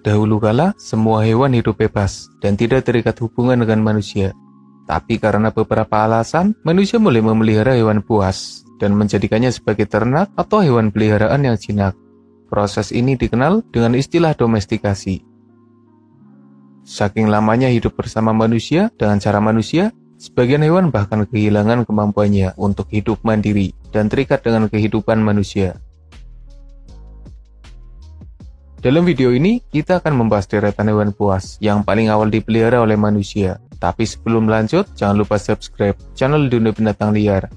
Dahulu kala, semua hewan hidup bebas dan tidak terikat hubungan dengan manusia. Tapi karena beberapa alasan, manusia mulai memelihara hewan buas dan menjadikannya sebagai ternak atau hewan peliharaan yang jinak. Proses ini dikenal dengan istilah domestikasi. Saking lamanya hidup bersama manusia dengan cara manusia, sebagian hewan bahkan kehilangan kemampuannya untuk hidup mandiri dan terikat dengan kehidupan manusia. Dalam video ini, kita akan membahas deretan hewan buas yang paling awal dipelihara oleh manusia. Tapi sebelum lanjut, jangan lupa subscribe channel Dunia Binatang Liar.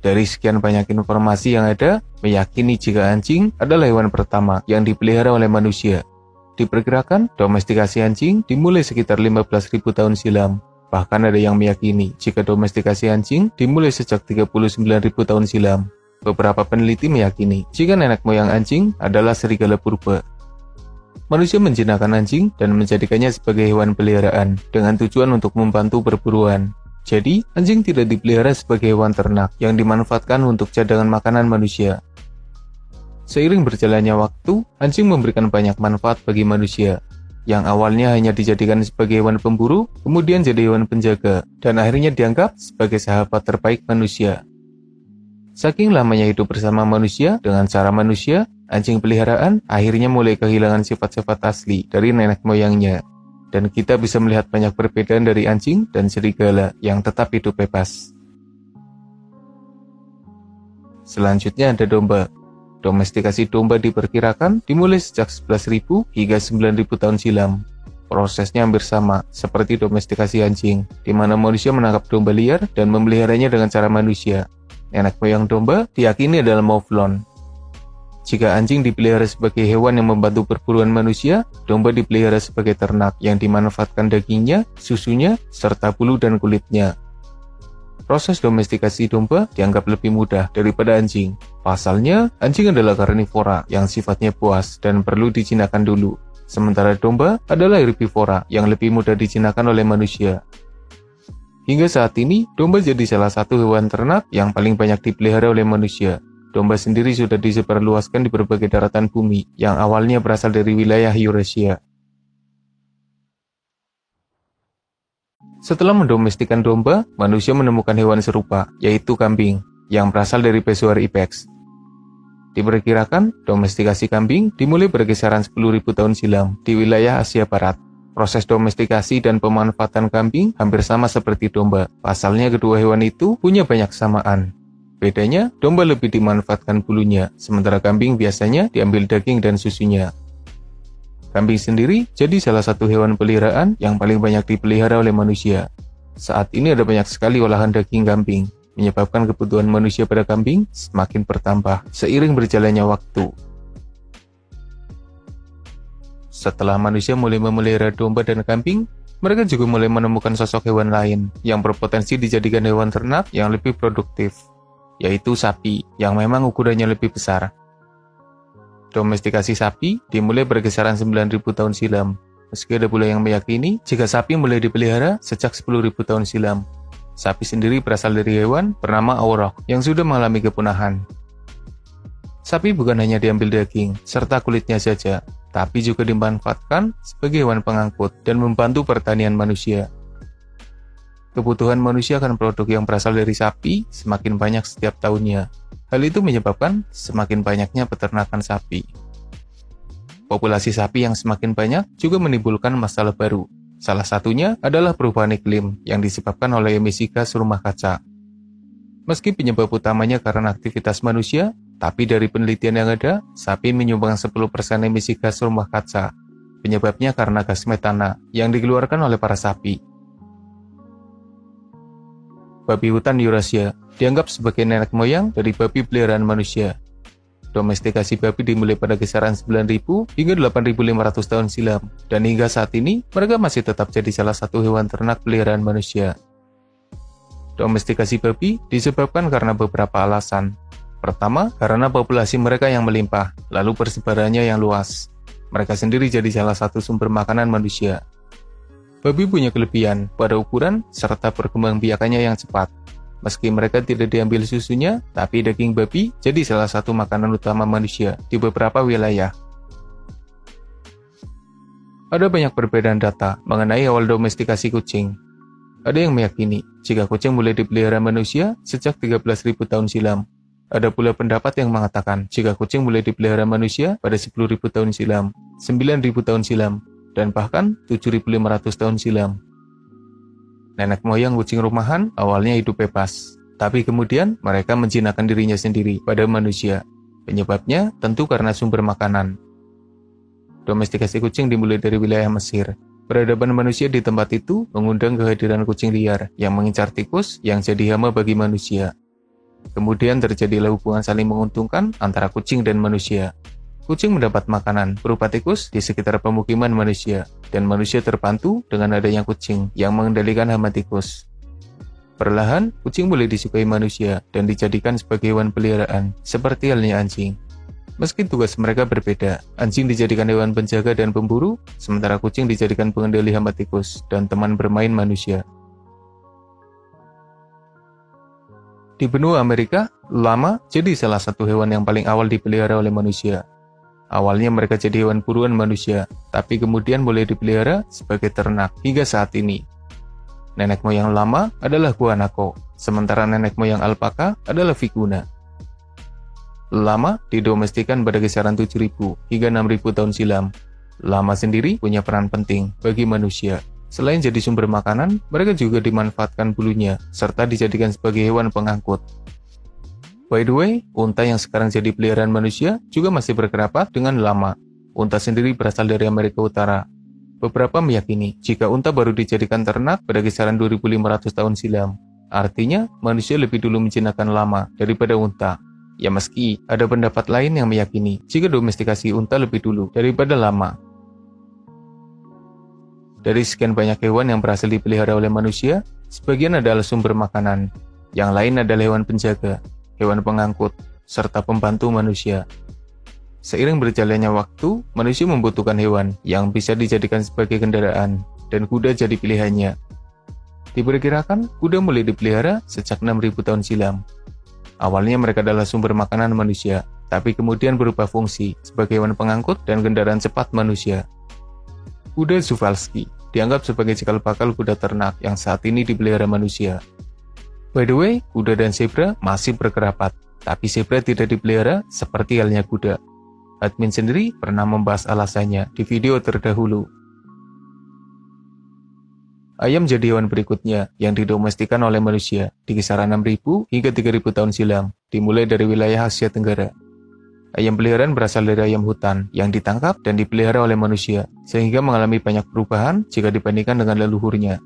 Dari sekian banyak informasi yang ada, meyakini jika anjing adalah hewan pertama yang dipelihara oleh manusia. Diperkirakan, domestikasi anjing dimulai sekitar 15.000 tahun silam. Bahkan ada yang meyakini jika domestikasi anjing dimulai sejak 39.000 tahun silam. Beberapa peneliti meyakini jika nenek moyang anjing adalah serigala purba. Manusia menjinakkan anjing dan menjadikannya sebagai hewan peliharaan dengan tujuan untuk membantu perburuan. Jadi, anjing tidak dipelihara sebagai hewan ternak yang dimanfaatkan untuk cadangan makanan manusia. Seiring berjalannya waktu, anjing memberikan banyak manfaat bagi manusia. Yang awalnya hanya dijadikan sebagai hewan pemburu, kemudian jadi hewan penjaga, dan akhirnya dianggap sebagai sahabat terbaik manusia. Saking lamanya hidup bersama manusia dengan cara manusia, anjing peliharaan akhirnya mulai kehilangan sifat-sifat asli dari nenek moyangnya. Dan kita bisa melihat banyak perbedaan dari anjing dan serigala yang tetap hidup bebas. Selanjutnya ada domba. Domestikasi domba diperkirakan dimulai sejak 11.000 hingga 9.000 tahun silam. Prosesnya hampir sama seperti domestikasi anjing, di mana manusia menangkap domba liar dan memeliharanya dengan cara manusia. Nenek moyang domba diyakini adalah mouflon. Jika anjing dipelihara sebagai hewan yang membantu perburuan manusia, domba dipelihara sebagai ternak yang dimanfaatkan dagingnya, susunya, serta bulu dan kulitnya. Proses domestikasi domba dianggap lebih mudah daripada anjing. Pasalnya, anjing adalah karnivora yang sifatnya buas dan perlu dijinakkan dulu. Sementara domba adalah herbivora yang lebih mudah dijinakkan oleh manusia. Hingga saat ini, domba jadi salah satu hewan ternak yang paling banyak dipelihara oleh manusia. Domba sendiri sudah disebarluaskan di berbagai daratan bumi yang awalnya berasal dari wilayah Eurasia. Setelah mendomestikan domba, manusia menemukan hewan serupa, yaitu kambing, yang berasal dari Bezoar ibex. Diperkirakan, domestikasi kambing dimulai berkisaran 10.000 tahun silam di wilayah Asia Barat. Proses domestikasi dan pemanfaatan kambing hampir sama seperti domba. Pasalnya kedua hewan itu punya banyak kesamaan. Bedanya, domba lebih dimanfaatkan bulunya, sementara kambing biasanya diambil daging dan susunya. Kambing sendiri jadi salah satu hewan peliharaan yang paling banyak dipelihara oleh manusia. Saat ini ada banyak sekali olahan daging kambing, menyebabkan kebutuhan manusia pada kambing semakin bertambah seiring berjalannya waktu. Setelah manusia mulai memelihara domba dan kambing, mereka juga mulai menemukan sosok hewan lain yang berpotensi dijadikan hewan ternak yang lebih produktif, yaitu sapi yang memang ukurannya lebih besar. Domestikasi sapi dimulai berkisaran 9.000 tahun silam, meski ada pula yang meyakini jika sapi mulai dipelihara sejak 10.000 tahun silam. Sapi sendiri berasal dari hewan bernama auroch yang sudah mengalami kepunahan. Sapi bukan hanya diambil daging serta kulitnya saja, tapi juga dimanfaatkan sebagai hewan pengangkut dan membantu pertanian manusia. Kebutuhan manusia akan produk yang berasal dari sapi semakin banyak setiap tahunnya. Hal itu menyebabkan semakin banyaknya peternakan sapi. Populasi sapi yang semakin banyak juga menimbulkan masalah baru. Salah satunya adalah perubahan iklim yang disebabkan oleh emisi gas rumah kaca. Meski penyebab utamanya karena aktivitas manusia, tapi dari penelitian yang ada, sapi menyumbang 10% emisi gas rumah kaca. Penyebabnya karena gas metana yang dikeluarkan oleh para sapi. Babi hutan Eurasia dianggap sebagai nenek moyang dari babi peliharaan manusia. Domestikasi babi dimulai pada kisaran 9.000 hingga 8.500 tahun silam, dan hingga saat ini mereka masih tetap jadi salah satu hewan ternak peliharaan manusia. Domestikasi babi disebabkan karena beberapa alasan. Pertama, karena populasi mereka yang melimpah, lalu persebarannya yang luas. Mereka sendiri jadi salah satu sumber makanan manusia. Babi punya kelebihan pada ukuran serta perkembangbiakannya yang cepat. Meski mereka tidak diambil susunya, tapi daging babi jadi salah satu makanan utama manusia di beberapa wilayah. Ada banyak perbedaan data mengenai awal domestikasi kucing. Ada yang meyakini jika kucing mulai dipelihara manusia sejak 13.000 tahun silam. Ada pula pendapat yang mengatakan jika kucing mulai dipelihara manusia pada 10.000 tahun silam, 9.000 tahun silam, dan bahkan 7.500 tahun silam. Nenek moyang kucing rumahan awalnya hidup bebas, tapi kemudian mereka menjinakkan dirinya sendiri pada manusia. Penyebabnya tentu karena sumber makanan. Domestikasi kucing dimulai dari wilayah Mesir. Peradaban manusia di tempat itu mengundang kehadiran kucing liar yang mengincar tikus yang jadi hama bagi manusia. Kemudian terjadilah hubungan saling menguntungkan antara kucing dan manusia. Kucing mendapat makanan berupa tikus di sekitar pemukiman manusia, dan manusia terbantu dengan adanya kucing yang mengendalikan hama tikus. Perlahan, kucing mulai disukai manusia dan dijadikan sebagai hewan peliharaan, seperti halnya anjing. Meski tugas mereka berbeda, anjing dijadikan hewan penjaga dan pemburu, sementara kucing dijadikan pengendali hama tikus dan teman bermain manusia. Di benua Amerika, lama jadi salah satu hewan yang paling awal dipelihara oleh manusia. Awalnya mereka jadi hewan buruan manusia, tapi kemudian mulai dipelihara sebagai ternak hingga saat ini. Nenek moyang lama adalah guanaco, sementara nenek moyang alpaka adalah vicuna. Lama didomestikan pada kisaran 7.000 hingga 6.000 tahun silam. Lama sendiri punya peran penting bagi manusia. Selain jadi sumber makanan, mereka juga dimanfaatkan bulunya, serta dijadikan sebagai hewan pengangkut. By the way, unta yang sekarang jadi peliharaan manusia juga masih berkerabat dengan lama. Unta sendiri berasal dari Amerika Utara. Beberapa meyakini jika unta baru dijadikan ternak pada kisaran 2.500 tahun silam. Artinya, manusia lebih dulu menjinakkan lama daripada unta. Ya meski ada pendapat lain yang meyakini jika domestikasi unta lebih dulu daripada lama. Dari sekian banyak hewan yang berhasil dipelihara oleh manusia, sebagian adalah sumber makanan. Yang lain adalah hewan penjaga, hewan pengangkut, serta pembantu manusia. Seiring berjalannya waktu, manusia membutuhkan hewan yang bisa dijadikan sebagai kendaraan, dan kuda jadi pilihannya. Diperkirakan, kuda mulai dipelihara sejak 6.000 tahun silam. Awalnya mereka adalah sumber makanan manusia, tapi kemudian berubah fungsi sebagai hewan pengangkut dan kendaraan cepat manusia. Kuda Przewalski dianggap sebagai cikal bakal kuda ternak yang saat ini dipelihara manusia. By the way, kuda dan zebra masih berkerabat, tapi zebra tidak dipelihara seperti halnya kuda. Admin sendiri pernah membahas alasannya di video terdahulu. Ayam jadi hewan berikutnya yang didomestikan oleh manusia di kisaran 6.000 hingga 3.000 tahun silam, dimulai dari wilayah Asia Tenggara. Ayam peliharaan berasal dari ayam hutan yang ditangkap dan dipelihara oleh manusia, sehingga mengalami banyak perubahan jika dibandingkan dengan leluhurnya.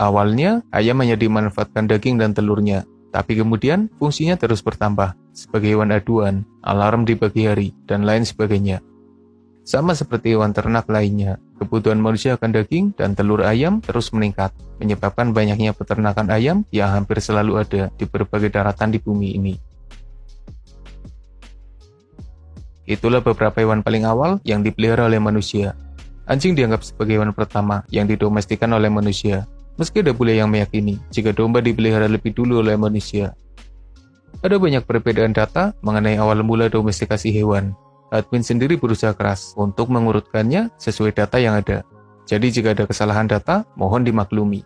Awalnya, ayam hanya dimanfaatkan daging dan telurnya, tapi kemudian fungsinya terus bertambah sebagai hewan aduan, alarm di pagi hari, dan lain sebagainya. Sama seperti hewan ternak lainnya, kebutuhan manusia akan daging dan telur ayam terus meningkat, menyebabkan banyaknya peternakan ayam yang hampir selalu ada di berbagai daratan di bumi ini. Itulah beberapa hewan paling awal yang dipelihara oleh manusia. Anjing dianggap sebagai hewan pertama yang didomestikan oleh manusia, meski ada pula yang meyakini jika domba dipelihara lebih dulu oleh manusia. Ada banyak perbedaan data mengenai awal mula domestikasi hewan. Admin sendiri berusaha keras untuk mengurutkannya sesuai data yang ada. Jadi jika ada kesalahan data, mohon dimaklumi.